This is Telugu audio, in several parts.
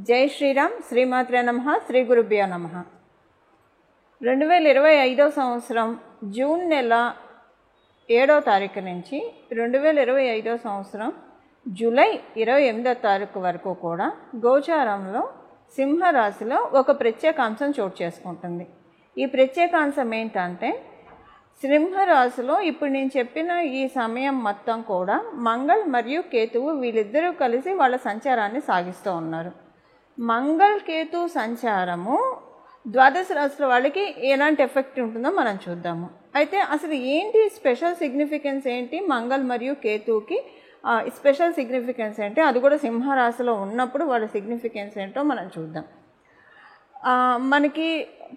జై శ్రీరామ్. శ్రీమాత్రే నమః. శ్రీ గురుభ్యో నమః. 2025 సంవత్సరం జూన్ నెల 7వ తారీఖు నుంచి 2025 సంవత్సరం జూలై 28వ తారీఖు వరకు కూడా గోచారంలో సింహరాశిలో ఒక ప్రత్యేకాంశం చోటు చేసుకుంటుంది. ఈ ప్రత్యేకాంశం ఏంటంటే, సింహరాశిలో ఇప్పుడు నేను చెప్పిన ఈ సమయం మొత్తం కూడా మంగళ్ మరియు కేతువు వీళ్ళిద్దరూ కలిసి వాళ్ళ సంచారాన్ని సాగిస్తూ ఉన్నారు. మంగళ్ కేతు సంచారము ద్వాదశ రాశుల వాళ్ళకి ఎలాంటి ఎఫెక్ట్ ఉంటుందో మనం చూద్దాము. అయితే అసలు ఏంటి స్పెషల్ సిగ్నిఫికెన్స్ ఏంటి, మంగళ్ మరియు కేతువుకి స్పెషల్ సిగ్నిఫికెన్స్ ఏంటి, అది కూడా సింహరాశిలో ఉన్నప్పుడు వాళ్ళ సిగ్నిఫికెన్స్ ఏంటో మనం చూద్దాం. మనకి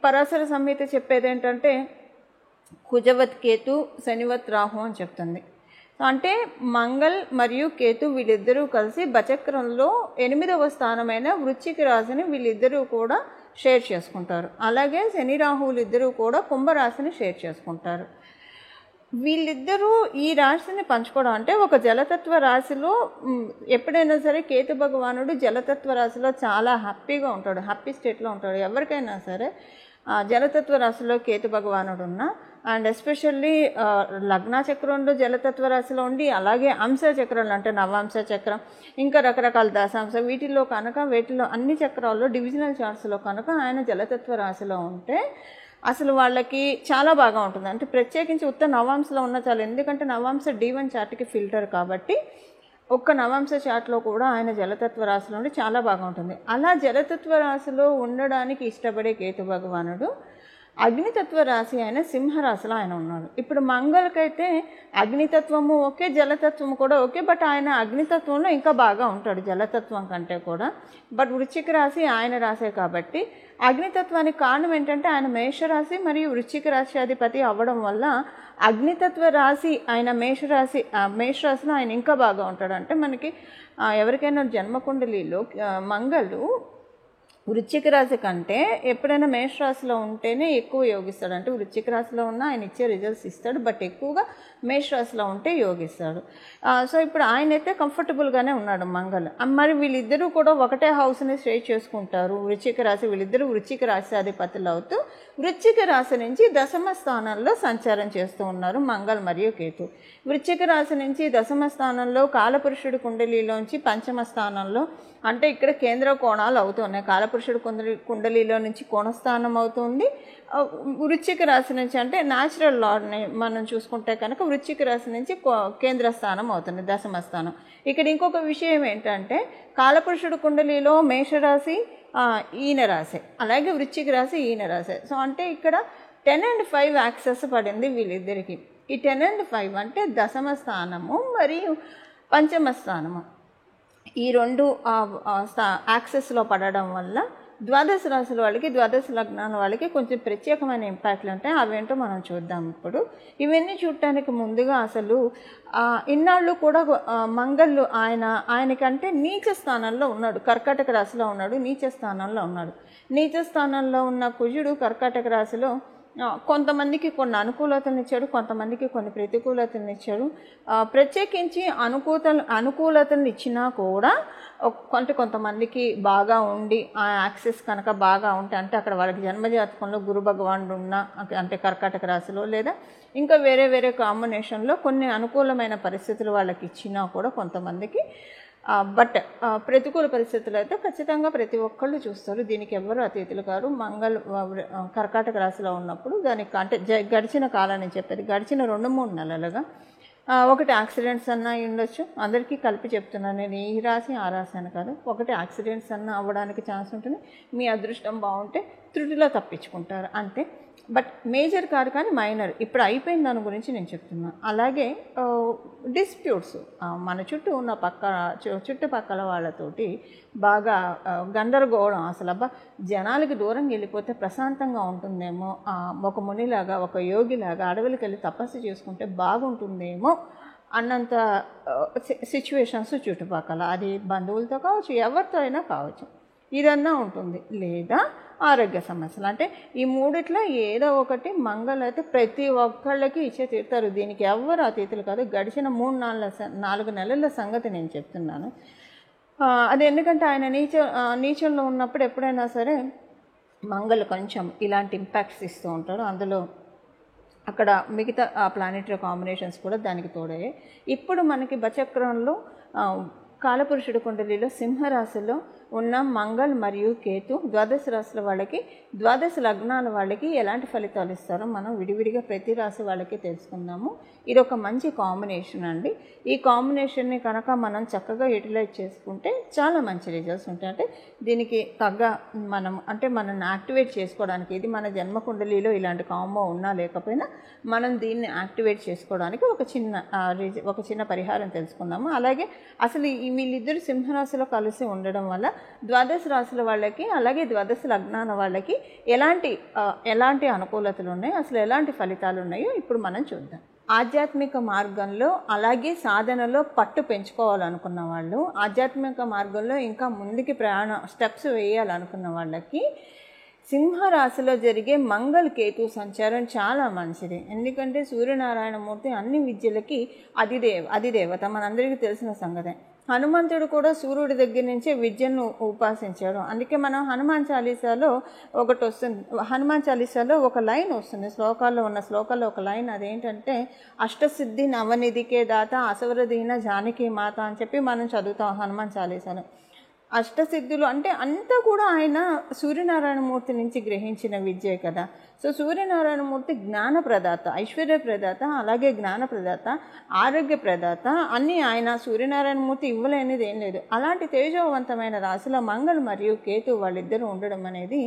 పరాశర సంహిత చెప్పేది ఏంటంటే, కుజవత్ కేతు శనివత్ రాహు అని చెప్తుంది. అంటే మంగళ్ మరియు కేతు వీళ్ళిద్దరూ కలిసి బచక్రంలో 8వ స్థానమైన వృశ్చిక రాశిని వీళ్ళిద్దరూ కూడా షేర్ చేసుకుంటారు. అలాగే శని రాహువులు ఇద్దరూ కూడా కుంభరాశిని షేర్ చేసుకుంటారు. వీళ్ళిద్దరూ ఈ రాశిని పంచుకోవడం అంటే, ఒక జలతత్వ రాశిలో ఎప్పుడైనా సరే కేతు భగవానుడు జలతత్వ రాశిలో చాలా హ్యాపీగా ఉంటాడు, హ్యాపీ స్టేట్లో ఉంటాడు. ఎవరికైనా సరే జలతత్వ రాశిలో కేతు భగవానుడు ఉన్నా, అండ్ ఎస్పెషల్లీ లగ్న చక్రంలో జలతత్వ రాశిలో ఉండి, అలాగే అంశ చక్రంలో అంటే నవాంశ చక్రం, ఇంకా రకరకాల దశాంశ, వీటిల్లో అన్ని చక్రాల్లో డివిజనల్ చార్ట్స్లో కనుక ఆయన జలతత్వ రాశిలో ఉంటే అసలు వాళ్ళకి చాలా బాగా ఉంటుంది. అంటే ప్రత్యేకించి ఉత్తర నవాంశలో ఉన్న చాలు, ఎందుకంటే నవాంశ D1 చార్ట్కి ఫిల్టర్ కాబట్టి ఒక్క నవాంశ చార్ట్లో కూడా ఆయన జలతత్వ రాశిలో ఉండి చాలా బాగా ఉంటుంది. అలా జలతత్వ రాశిలో ఉండడానికి ఇష్టపడే కేతు భగవానుడు అగ్నితత్వ రాశి అయిన సింహరాశిలో ఆయన ఉన్నాడు. ఇప్పుడు మంగళకైతే అగ్నితత్వము ఓకే, జలతత్వము కూడా ఓకే, బట్ ఆయన అగ్నితత్వంలో ఇంకా బాగా ఉంటాడు జలతత్వం కంటే కూడా. బట్ వృశ్చిక రాశి ఆయన రాశే కాబట్టి అగ్నితత్వానికి కారణం ఏంటంటే, ఆయన మేషరాశి మరియు వృశ్చిక రాశి అధిపతి అవ్వడం వల్ల అగ్నితత్వ రాశి ఆయన మేషరాశిలో ఆయన ఇంకా బాగా ఉంటాడు. అంటే మనకి ఎవరికైనా జన్మకుండలిలో మంగళు వృశ్చిక రాశి కంటే ఎప్పుడైనా మేషరాశిలో ఉంటేనే ఎక్కువ యోగిస్తాడు. అంటే వృశ్చిక రాశిలో ఉన్న ఆయన ఇచ్చే రిజల్ట్స్ ఇస్తాడు, బట్ ఎక్కువగా మేషరాశిలో ఉంటే యోగిస్తాడు. సో ఇప్పుడు ఆయన అయితే కంఫర్టబుల్గానే ఉన్నాడు మంగళ్. మరి వీళ్ళిద్దరూ కూడా ఒకటే హౌస్ని షేర్ చేసుకుంటారు. వృశ్చిక రాశి వీళ్ళిద్దరూ వృశ్చిక రాశి అధిపతులు అవుతూ వృశ్చిక రాశి నుంచి దశమ స్థానంలో సంచారం చేస్తూ ఉన్నారు మంగళ్ మరియు కేతు. వృశ్చిక రాశి నుంచి దశమ స్థానంలో కాలపురుషుడి కుండలిలోంచి పంచమ స్థానంలో, అంటే ఇక్కడ కేంద్ర కోణాలు అవుతున్నాయి. కాలపురుషుడు కుండలిలో నుంచి కోణస్థానం అవుతుంది. వృశ్చిక రాశి నుంచి అంటే న్యాచురల్ లాని మనం చూసుకుంటే కనుక వృశ్చిక రాశి నుంచి కేంద్ర స్థానం అవుతుంది, దశమ స్థానం. ఇక్కడ ఇంకొక విషయం ఏంటంటే, కాలపురుషుడు కుండలిలో మేషరాశి ఈయన రాశి, అలాగే వృశ్చిక రాశి ఈయన రాశి. సో అంటే ఇక్కడ 10 and 5 యాక్సెస్ పడింది వీళ్ళిద్దరికి. ఈ 10 and 5 అంటే దశమ స్థానము మరియు పంచమ స్థానము, ఈ రెండు యాక్సెస్లో పడడం వల్ల ద్వాదశ రాశుల వాళ్ళకి, ద్వాదశ లగ్నాల వాళ్ళకి కొంచెం ప్రత్యేకమైన ఇంపాక్ట్లు ఉంటాయి. అవేంటో మనం చూద్దాం ఇప్పుడు. ఇవన్నీ చూడటానికి ముందుగా అసలు ఇన్నాళ్ళు కూడా మంగళు ఆయనకంటే నీచ స్థానంలో ఉన్నాడు, కర్కాటక రాశిలో ఉన్నాడు, నీచ స్థానంలో ఉన్నాడు. నీచ స్థానంలో ఉన్న కుజుడు కర్కాటక రాశిలో కొంతమందికి కొన్ని అనుకూలతలను ఇచ్చాడు, కొంతమందికి కొన్ని ప్రతికూలతలను ఇచ్చాడు. ప్రత్యేకించి అనుకూలతలను ఇచ్చినా కూడా కొంతమందికి బాగా ఉండి ఆ యాక్సెస్ కనుక బాగా ఉంటే, అంటే అక్కడ వాళ్ళకి జన్మజాతకంలో గురు భగవానుడు ఉన్న అంటే కర్కాటక రాశిలో లేదా ఇంకా వేరే కాంబినేషన్లో కొన్ని అనుకూలమైన పరిస్థితులు వాళ్ళకి ఇచ్చినా కూడా కొంతమందికి, బట్ ప్రతికూల పరిస్థితులు అయితే ఖచ్చితంగా ప్రతి ఒక్కళ్ళు చూస్తారు. దీనికి ఎవరు అతీతులు కారు. మంగళ కర్కాటక రాశిలో ఉన్నప్పుడు దానికి అంటే గడిచిన కాలాన్ని చెప్పేది, గడిచిన 2-3 నెలలుగా ఒకటి యాక్సిడెంట్స్ అన్నా ఉండొచ్చు. అందరికీ కలిపి చెప్తున్నాను నేను, ఈ రాశి ఆ రాశి అని కాదు. ఒకటి యాక్సిడెంట్స్ అన్నా అవ్వడానికి ఛాన్స్ ఉంటుంది. మీ అదృష్టం బాగుంటే త్రుటిలో తప్పించుకుంటారు అంతే. బట్ మేజర్ కాదు, కానీ మైనర్ ఇప్పుడు అయిపోయిన దాని గురించి నేను చెప్తున్నాను. అలాగే డిస్ప్యూట్స్ మన చుట్టూ ఉన్న చుట్టుపక్కల వాళ్ళతోటి బాగా గందరగోళం, అసలు జనాలకి దూరంగా వెళ్ళిపోతే ప్రశాంతంగా ఉంటుందేమో, ఒక మునిలాగా ఒక యోగిలాగా అడవులకి వెళ్ళి తపస్సు చేసుకుంటే బాగుంటుందేమో అన్నంత సిచ్యువేషన్స్ చుట్టుపక్కల, అది బంధువులతో కావచ్చు, ఎవరితో అయినా కావచ్చు, ఇదన్నా ఉంటుంది. లేదా ఆరోగ్య సమస్యలు, అంటే ఈ మూడిట్లో ఏదో ఒకటి మంగళ అయితే ప్రతి ఒక్కళ్ళకి ఇచ్చే తీరుతారు. దీనికి ఎవరు అతీతులు కాదు. గడిచిన 3-4 నెలల సంగతి నేను చెప్తున్నాను. అది ఎందుకంటే ఆయన నీచంలో ఉన్నప్పుడు ఎప్పుడైనా సరే మంగళ కొంచెం ఇలాంటి ఇంపాక్ట్స్ ఇస్తూ ఉంటాడు. అందులో అక్కడ మిగతా ప్లానెటరీ కాంబినేషన్స్ కూడా దానికి తోడయ్యాయి. ఇప్పుడు మనకి బచక్రంలో కాలపురుషుడు కుండలిలో సింహరాశిలో ఉన్న మంగళ్ మరియు కేతు ద్వాదశ రాశుల వాళ్ళకి, ద్వాదశ లగ్నాల వాళ్ళకి ఎలాంటి ఫలితాలు ఇస్తారో మనం విడివిడిగా ప్రతి రాశి వాళ్ళకి తెలుసుకుందాము. ఇది ఒక మంచి కాంబినేషన్ అండి. ఈ కాంబినేషన్ని కనుక మనం చక్కగా యూటిలైజ్ చేసుకుంటే చాలా మంచి రిజల్ట్స్ ఉంటాయి. అంటే దీనికి తగ్గ మనం యాక్టివేట్ చేసుకోవడానికి, ఇది మన జన్మ కుండలిలో ఇలాంటి కాంబో ఉన్నా లేకపోయినా మనం దీన్ని యాక్టివేట్ చేసుకోవడానికి ఒక చిన్న పరిహారం తెలుసుకుందాము. అలాగే అసలు వీళ్ళిద్దరు సింహరాశిలో కలిసి ఉండడం వల్ల ద్వాదశ రాశుల వాళ్ళకి, అలాగే ద్వాదశ లగ్నాల వాళ్ళకి ఎలాంటి అనుకూలతలు ఉన్నాయి, అసలు ఎలాంటి ఫలితాలు ఉన్నాయో ఇప్పుడు మనం చూద్దాం. ఆధ్యాత్మిక మార్గంలో అలాగే సాధనలో పట్టు పెంచుకోవాలనుకున్న వాళ్ళు, ఆధ్యాత్మిక మార్గంలో ఇంకా ముందుకి స్టెప్స్ వేయాలనుకున్న వాళ్ళకి సింహరాశిలో జరిగే మంగళ కేతు సంచారం చాలా మంచిది. ఎందుకంటే సూర్యనారాయణమూర్తి అన్ని విద్యలకి అధిదేవత, మనందరికీ తెలిసిన సంగతే. హనుమంతుడు కూడా సూర్యుడి దగ్గర నుంచే విద్యను ఉపాసించాడు. అందుకే మనం హనుమాన్ చాలీసాలో ఒక లైన్ వస్తుంది, శ్లోకాల్లో ఒక లైన్, అదేంటంటే అష్టసిద్ధి నవనిధికే దాత అసవరదీన జానకి మాత అని చెప్పి మనం చదువుతాం హనుమాన్ చాలీసాలో. అష్టసిద్ధులు అంటే అంతా కూడా ఆయన సూర్యనారాయణమూర్తి నుంచి గ్రహించిన విద్యే కదా. సో సూర్యనారాయణమూర్తి జ్ఞానప్రదాత, ఐశ్వర్యప్రదాత, అలాగే జ్ఞానప్రదాత, ఆరోగ్యప్రదాత, అన్నీ ఆయన సూర్యనారాయణమూర్తి ఇవ్వలేనిది ఏం లేదు. అలాంటి తేజోవంతమైన రాశిలో మంగళ మరియు కేతు వాళ్ళిద్దరూ ఉండడం అనేది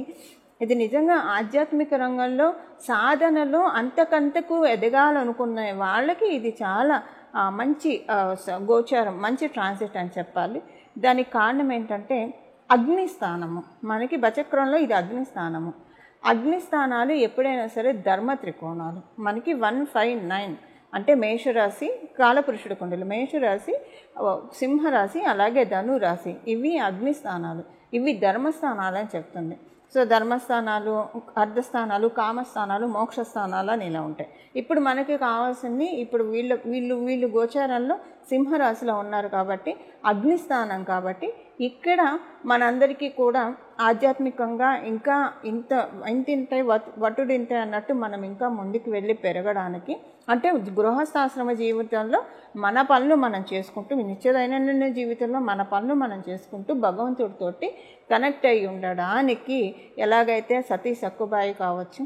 ఇది నిజంగా ఆధ్యాత్మిక రంగంలో సాధనలో అంతకంతకు ఎదగాలనుకున్న వాళ్ళకి ఇది చాలా మంచి గోచారం, మంచి ట్రాన్సిట్ అని చెప్పాలి. దానికి కారణం ఏంటంటే అగ్నిస్థానము. మనకి బచక్రంలో ఇది అగ్నిస్థానము. అగ్నిస్థానాలు ఎప్పుడైనా సరే ధర్మ త్రికోణాలు. మనకి 159 అంటే మేషరాశి, కాలపురుషుడు కుండలు, మేషరాశి, సింహరాశి, అలాగే ధనురాశి, ఇవి అగ్నిస్థానాలు, ఇవి ధర్మస్థానాలు అని చెప్తుంది. సో ధర్మస్థానాలు, అర్ధస్థానాలు, కామస్థానాలు, మోక్షస్థానాలు అని ఇలా ఉంటాయి. ఇప్పుడు మనకి కావాల్సింది, ఇప్పుడు వీళ్ళు గోచారంలో సింహరాశిలో ఉన్నారు కాబట్టి అగ్నిస్థానం, కాబట్టి ఇక్కడ మనందరికీ కూడా ఆధ్యాత్మికంగా ఇంకా ఇంతింతాయి వటుడింతాయి అన్నట్టు మనం ఇంకా ముందుకు వెళ్ళి పెరగడానికి, అంటే గృహస్థాశ్రమ జీవితంలో మన పనులు మనం చేసుకుంటూ, నిత్య దైనందిన జీవితంలో మన పనులు మనం చేసుకుంటూ భగవంతుడితోటి కనెక్ట్ అయ్యి ఉండడానికి, ఎలాగైతే సతీ సక్కుబాయి కావచ్చు,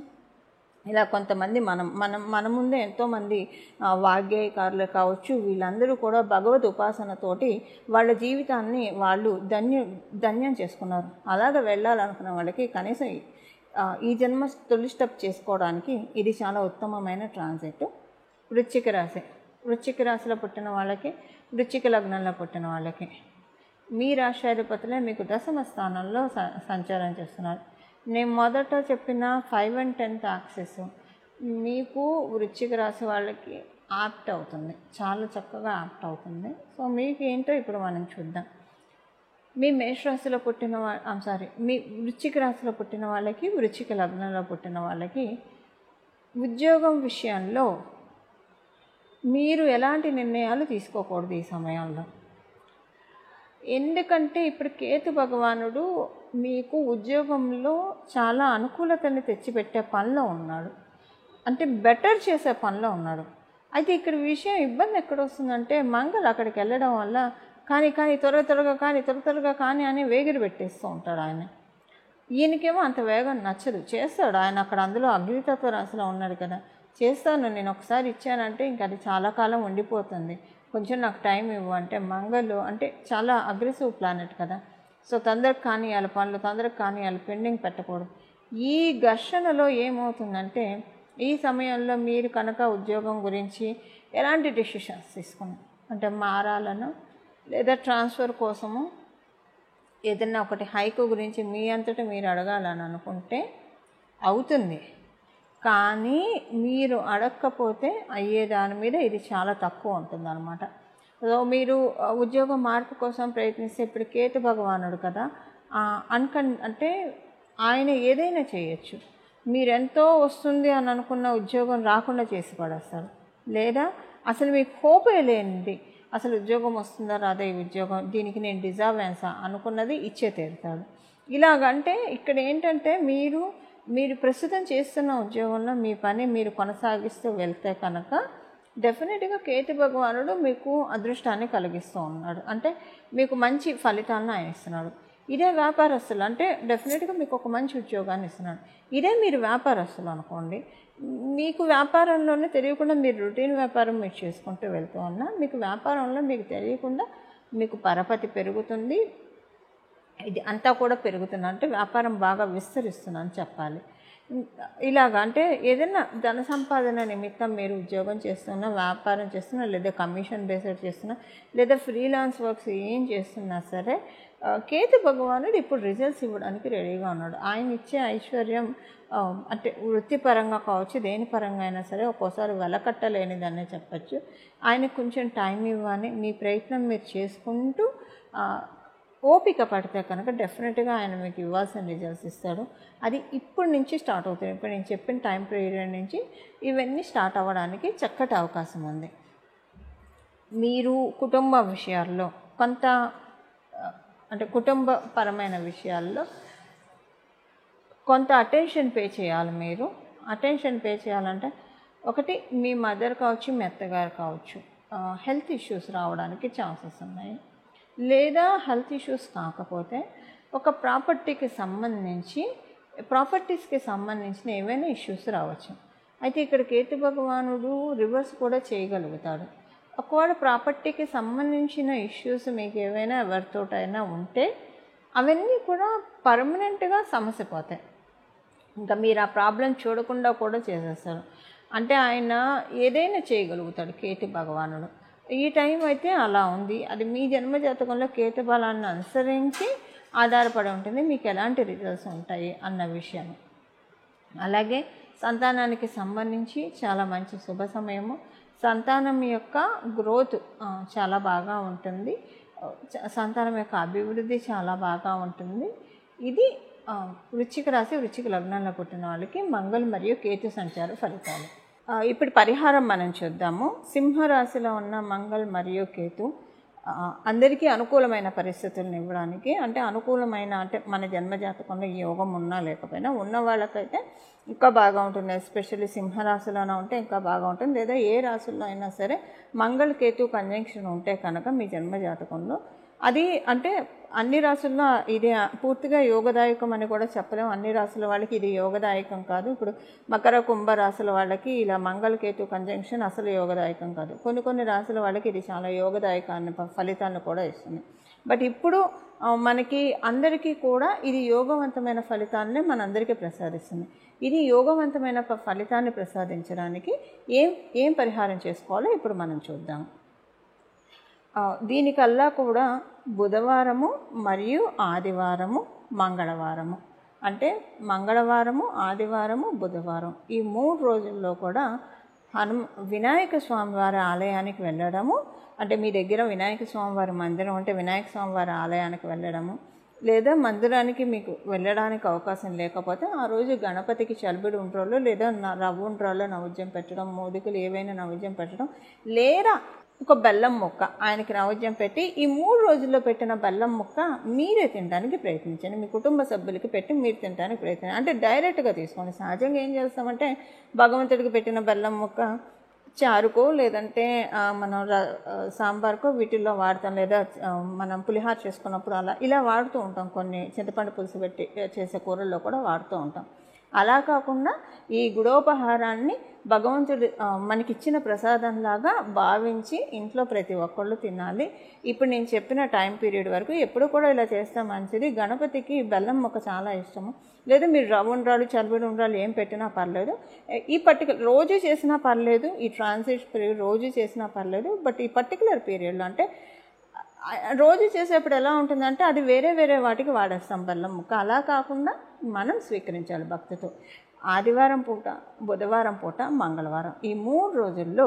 ఇలా కొంతమంది మన ముందే ఎంతోమంది వాగ్గేయకారులు కావచ్చు, వీళ్ళందరూ కూడా భగవద్ ఉపాసనతోటి వాళ్ళ జీవితాన్ని వాళ్ళు ధన్యం చేసుకున్నారు. అలాగ వెళ్ళాలనుకున్న వాళ్ళకి కనీసం ఈ జన్మ తొలి స్టెప్ చేసుకోవడానికి ఇది చాలా ఉత్తమమైన ట్రాన్సిట్. వృశ్చిక రాశిలో పుట్టిన వాళ్ళకి, వృశ్చిక లగ్నంలో పుట్టిన వాళ్ళకి మీ రాష్ట్రాధిపతులే మీకు దశమ స్థానంలో సంచారం చేస్తున్నారు. నేను మొదట చెప్పిన 5 and 10th యాక్సెస్ మీకు వృశ్చిక రాశి వాళ్ళకి యాప్ట్ అవుతుంది, చాలా చక్కగా యాప్ట్ అవుతుంది. సో మీకు ఏంటో ఇప్పుడు మనం చూద్దాం. మీ మేషరాశిలో పుట్టిన మీ వృశ్చిక రాశిలో పుట్టిన వాళ్ళకి, వృశ్చిక లగ్నంలో పుట్టిన వాళ్ళకి ఉద్యోగం విషయంలో మీరు ఎలాంటి నిర్ణయాలు తీసుకోకూడదు ఈ సమయంలో. ఎందుకంటే ఇప్పుడు కేతు భగవానుడు మీకు ఉద్యోగంలో చాలా అనుకూలతని తెచ్చిపెట్టే పనిలో ఉన్నాడు, అంటే బెటర్ చేసే పనిలో ఉన్నాడు. అయితే ఇక్కడ విషయం ఇబ్బంది ఎక్కడ వస్తుందంటే మంగళ అక్కడికి వెళ్ళడం వల్ల కానీ త్వరగా కానీ అని వేగిరి పెట్టేస్తూ ఉంటాడు ఆయన. ఈయనకేమో అంత వేగం నచ్చదు, చేస్తాడు ఆయన అక్కడ, అందులో అగ్నితత్వ రాశిలో ఉన్నాడు కదా, చేస్తాను నేను ఒకసారి ఇచ్చానంటే ఇంక అది చాలా కాలం ఉండిపోతుంది, కొంచెం నాకు టైం ఇవ్వు అంటే. మంగళ అంటే చాలా అగ్రెసివ్ ప్లానెట్ కదా, సో తొందరగా కానియాలి పనులు, పెండింగ్ పెట్టకూడదు. ఈ ఘర్షణలో ఏమవుతుందంటే ఈ సమయంలో మీరు కనుక ఉద్యోగం గురించి ఎలాంటి డెసిషన్స్ తీసుకున్నారు అంటే మారాలను, లేదా ట్రాన్స్ఫర్ కోసము ఏదైనా ఒకటి హైక్ గురించి మీ అంతటా మీరు అడగాలని అనుకుంటే అవుతుంది, కానీ మీరు అడగకపోతే అయ్యే దాని మీద ఇది చాలా తక్కువ ఉంటుంది అన్నమాట. సో మీరు ఉద్యోగ మార్పు కోసం ప్రయత్నిస్తే, ఇప్పుడు కేతు భగవానుడు కదా, అంటే ఆయన ఏదైనా చేయొచ్చు. మీరెంతో వస్తుంది అని అనుకున్న ఉద్యోగం రాకుండా చేసి పడేస్తారు, లేదా అసలు మీకు హోపే లేనిది అసలు ఉద్యోగం వస్తుందా రాదా, ఈ ఉద్యోగం దీనికి నేను డిజర్వ్ అనుకున్నది ఇచ్చే తీరుతాడు. ఇలాగంటే ఇక్కడ ఏంటంటే మీరు ప్రస్తుతం చేస్తున్న ఉద్యోగంలో మీ పని మీరు కొనసాగిస్తూ వెళ్తే కనుక డెఫినెట్గా కేతు భగవానుడు మీకు అదృష్టాన్ని కలిగిస్తూ ఉన్నాడు. అంటే మీకు మంచి ఫలితాలను ఆయన ఇస్తున్నాడు. ఇదే వ్యాపారస్తులు అంటే డెఫినెట్గా మీకు ఒక మంచి ఉద్యోగాన్ని ఇస్తున్నాడు. ఇదే మీరు వ్యాపారస్తులు అనుకోండి, మీకు వ్యాపారంలోనే తెలియకుండా మీరు రొటీన్ వ్యాపారం మీరు చేసుకుంటూ వెళ్తూ ఉన్నా మీకు వ్యాపారంలో మీకు తెలియకుండా మీకు పరపతి పెరుగుతుంది. ఇది అంతా కూడా పెరుగుతుంది, అంటే వ్యాపారం బాగా విస్తరిస్తుందని చెప్పాలి. ఇలాగ అంటే ఏదైనా ధన సంపాదన నిమిత్తం మీరు ఉద్యోగం చేస్తున్నా, వ్యాపారం చేస్తున్నా, లేదా కమిషన్ బేస్డ్ చేస్తున్నా, లేదా ఫ్రీలాన్స్ వర్క్స్ ఏం చేస్తున్నా సరే కేతు భగవానుడు ఇప్పుడు రిజల్ట్స్ ఇవ్వడానికి రెడీగా ఉన్నాడు. ఆయన ఇచ్చే ఐశ్వర్యం అంటే వృత్తిపరంగా కావచ్చు, దేని పరంగా అయినా సరే ఒక్కోసారి వెలకట్టలేనిదనే చెప్పచ్చు. ఆయనకు కొంచెం టైం ఇవ్వాలి, మీ ప్రయత్నం మీరు చేసుకుంటూ ఓపిక పడితే కనుక డెఫినెట్గా ఆయన మీకు ఇవ్వాల్సిన రిజల్ట్స్ ఇస్తాడు. అది ఇప్పటి నుంచి స్టార్ట్ అవుతుంది. ఇప్పుడు నేను చెప్పిన టైం పీరియడ్ నుంచి ఇవన్నీ స్టార్ట్ అవ్వడానికి చక్కటి అవకాశం ఉంది. మీరు కుటుంబ విషయాల్లో కొంత అంటే కుటుంబపరమైన విషయాల్లో కొంత అటెన్షన్ పే చేయాలి. మీరు అటెన్షన్ పే చేయాలంటే ఒకటి మీ మదర్ కావచ్చు, మీ అత్తగారు కావచ్చు హెల్త్ ఇష్యూస్ రావడానికి ఛాన్సెస్ ఉన్నాయి. లేదా హెల్త్ ఇష్యూస్ కాకపోతే ఒక ప్రాపర్టీస్కి సంబంధించిన ఏవైనా ఇష్యూస్ రావచ్చు. అయితే ఇక్కడ కేతు భగవానుడు రివర్స్ కూడా చేయగలుగుతాడు. ఒకవేళ ప్రాపర్టీకి సంబంధించిన ఇష్యూస్ మీకు ఏవైనా ఎవరితోటైనా ఉంటే అవన్నీ కూడా పర్మనెంట్గా సమస్య పోతాయి. ఇంకా మీరు ఆ ప్రాబ్లం చూడకుండా కూడా చేసేస్తారు. అంటే ఆయన ఏదైనా చేయగలుగుతాడు కేతు భగవానుడు. ఈ టైం అయితే అలా ఉంది. అది మీ జన్మజాతకంలో కేతు బలాన్ని అనుసరించి ఆధారపడి ఉంటుంది మీకు ఎలాంటి రిజల్ట్స్ ఉంటాయి అన్న విషయం. అలాగే సంతానానికి సంబంధించి చాలా మంచి శుభ సమయము. సంతానం యొక్క గ్రోత్ చాలా బాగా ఉంటుంది. సంతానం యొక్క అభివృద్ధి చాలా బాగా ఉంటుంది. ఇది వృశ్చిక రాశి, వృశ్చిక లగ్నంలో పుట్టిన వాళ్ళకి మంగళ మరియు కేతు సంచార ఫలితాలు. ఇప్పుడు పరిహారం మనం చూద్దాము. సింహరాశిలో ఉన్న మంగళ మరియు కేతు అందరికీ అనుకూలమైన పరిస్థితులను ఇవ్వడానికి, అంటే అనుకూలమైన అంటే మన జన్మజాతకంలో ఈ యోగం ఉన్నా లేకపోయినా ఉన్న వాళ్ళకైతే ఇంకా బాగా ఉంటుంది. ఎస్పెషల్లీ సింహరాశిలోనే ఉంటే ఇంకా బాగా ఉంటుంది. లేదా ఏ రాశుల్లో అయినా సరే మంగళ కేతు కంజంక్షన్ ఉంటే కనుక మీ జన్మజాతకంలో అది అంటే అన్ని రాశుల్లో ఇది పూర్తిగా యోగదాయకం అని కూడా చెప్పలేము. అన్ని రాశుల వాళ్ళకి ఇది యోగదాయకం కాదు. ఇప్పుడు మకర కుంభ రాశుల వాళ్ళకి ఇలా మంగళకేతు కంజంక్షన్ అసలు యోగదాయకం కాదు. కొన్ని రాశుల వాళ్ళకి ఇది చాలా యోగదాయకాన్ని ఫలితాలను కూడా ఇస్తుంది. బట్ ఇప్పుడు మనకి అందరికీ కూడా ఇది యోగవంతమైన ఫలితాన్ని మనందరికీ ప్రసాదిస్తుంది. ఇది యోగవంతమైన ఫలితాన్ని ప్రసాదించడానికి ఏం పరిహారం చేసుకోవాలో ఇప్పుడు మనం చూద్దాం. దీనికల్లా కూడా బుధవారము మరియు ఆదివారము, మంగళవారము, అంటే మంగళవారము, ఆదివారము, బుధవారం ఈ 3 రోజుల్లో కూడా వినాయక స్వామివారి ఆలయానికి వెళ్ళడము, అంటే మీ దగ్గర వినాయక స్వామివారి మందిరం అంటే వినాయక స్వామివారి ఆలయానికి వెళ్ళడము, లేదా మందిరానికి మీకు వెళ్ళడానికి అవకాశం లేకపోతే ఆ రోజు గణపతికి చలిబిడి ఉండ్రాళ్ళు లేదా రవ్వ ఉండ్రాళ్ళు నైవేద్యం పెట్టడం, మోదికలు ఏవైనా నైవేద్యం పెట్టడం, లేదా ఒక బెల్లం ముక్క ఆయనకి నైవేద్యం పెట్టి ఈ 3 రోజుల్లో పెట్టిన బెల్లం ముక్క మీరే తినడానికి ప్రయత్నించండి. మీ కుటుంబ సభ్యులకి పెట్టి మీరు తినడానికి ప్రయత్నించండి. అంటే డైరెక్ట్గా తీసుకోండి. సహజంగా ఏం చేస్తామంటే భగవంతుడికి పెట్టిన బెల్లం ముక్క చారుకో లేదంటే మనం సాంబార్కో వీటిల్లో వాడతాం, లేదా మనం పులిహార చేసుకున్నప్పుడు ఇలా వాడుతూ ఉంటాం. కొన్ని చింతపండు పులుసు పెట్టి చేసే కూరల్లో కూడా వాడుతూ ఉంటాం. అలా కాకుండా ఈ గుడోపహారాన్ని భగవంతుడు మనకిచ్చిన ప్రసాదంలాగా భావించి ఇంట్లో ప్రతి ఒక్కళ్ళు తినాలి. ఇప్పుడు నేను చెప్పిన టైం పీరియడ్ వరకు ఎప్పుడు కూడా ఇలా చేస్తే మంచిది. గణపతికి బెల్లం ముక్క చాలా ఇష్టము. లేదా మీరు రవ్వ ఉండ్రాలు, చలిబిడి ఉండ్రాలు ఏం పెట్టినా పర్లేదు. ఈ పర్టికులర్ రోజు చేసినా పర్లేదు, ఈ ట్రాన్సిట్ పీరియడ్ రోజు చేసినా పర్లేదు. బట్ ఈ పర్టికులర్ పీరియడ్లో అంటే రోజు చేసేప్పుడు ఎలా ఉంటుందంటే అది వేరే వాటికి వాడేస్తాం బెల్లం ముక్క. అలా కాకుండా మనం స్వీకరించాలి భక్తితో. ఆదివారం పూట, బుధవారం పూట, మంగళవారం ఈ 3 రోజుల్లో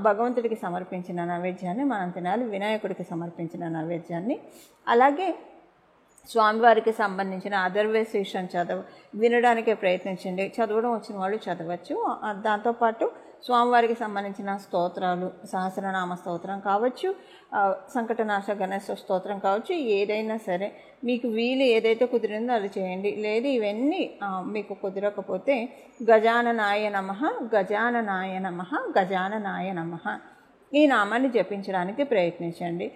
భగవంతుడికి సమర్పించిన నైవేద్యాన్ని మనం తినాలి. వినాయకుడికి సమర్పించిన నైవేద్యాన్ని, అలాగే స్వామివారికి సంబంధించిన అథర్వశీర్షం వినడానికే ప్రయత్నించండి. చదవడం వచ్చిన వాళ్ళు చదవచ్చు. దాంతోపాటు స్వామివారికి సంబంధించిన స్తోత్రాలు, సహస్రనామ స్తోత్రం కావచ్చు, సంకటనాశ గణేశ స్తోత్రం కావచ్చు, ఏదైనా సరే మీకు వీలు ఏదైతే కుదిరిందో అది చేయండి. లేదు ఇవన్నీ మీకు కుదరకపోతే గజాననాయ నమః, గజాననాయ నమః, గజాననాయ నమః ఈ నామాన్ని జపించడానికి ప్రయత్నించండి.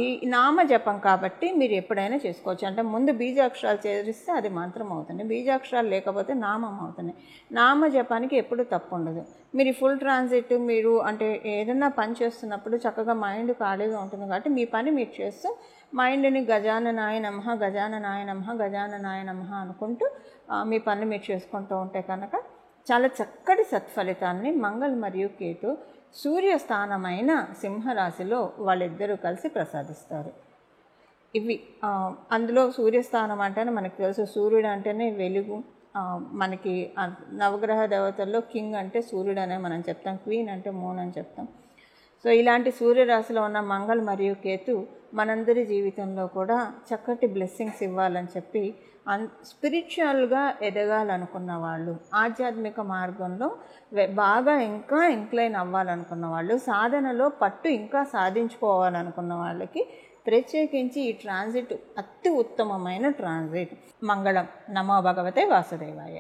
ఈ నామ జపం కాబట్టి మీరు ఎప్పుడైనా చేసుకోవచ్చు. అంటే ముందు బీజాక్షరాలు చేరిస్తే అది మంత్రం అవుతుంది, బీజాక్షరాలు లేకపోతే నామం అవుతుంది. నామ జపానికి ఎప్పుడు తప్పు ఉండదు. మీరు ఫుల్ ట్రాన్సిట్ మీరు అంటే ఏదైనా పని చేస్తున్నప్పుడు చక్కగా మైండ్ ఖాళీగా ఉంటుంది కాబట్టి మీ పని మీరు చేస్తూ మైండ్ని గజాననాయ నమః, గజాననాయ నమః, గజాననాయ నమః అనుకుంటూ మీ పని మీరు చేసుకుంటూ ఉంటే కనుక చాలా చక్కటి సత్ఫలితాన్ని మంగళ మరియు కేతు సూర్యస్థానమైన సింహరాశిలో వాళ్ళిద్దరూ కలిసి ప్రసాదిస్తారు. ఇవి అందులో సూర్యస్థానం అంటేనే మనకు తెలుసు, సూర్యుడు అంటేనే వెలుగు. మనకి నవగ్రహ దేవతల్లో కింగ్ అంటే సూర్యుడు అనే మనం చెప్తాం, క్వీన్ అంటే మూన్ అని చెప్తాం. సో ఇలాంటి సూర్యరాశిలో ఉన్న మంగళ మరియు కేతు మనందరి జీవితంలో కూడా చక్కటి బ్లెస్సింగ్స్ ఇవ్వాలని చెప్పి స్పిరిచువల్గా ఎదగాలనుకున్న వాళ్ళు, ఆధ్యాత్మిక మార్గంలో బాగా ఇంకా ఇంక్లైన్ అవ్వాలనుకున్న వాళ్ళు, సాధనలో పట్టు ఇంకా సాధించుకోవాలనుకున్న వాళ్ళకి ప్రత్యేకించి ఈ ట్రాన్సిట్ అతి ఉత్తమమైన ట్రాన్సిట్. మంగళం. నమో భగవతే వాసుదేవాయ.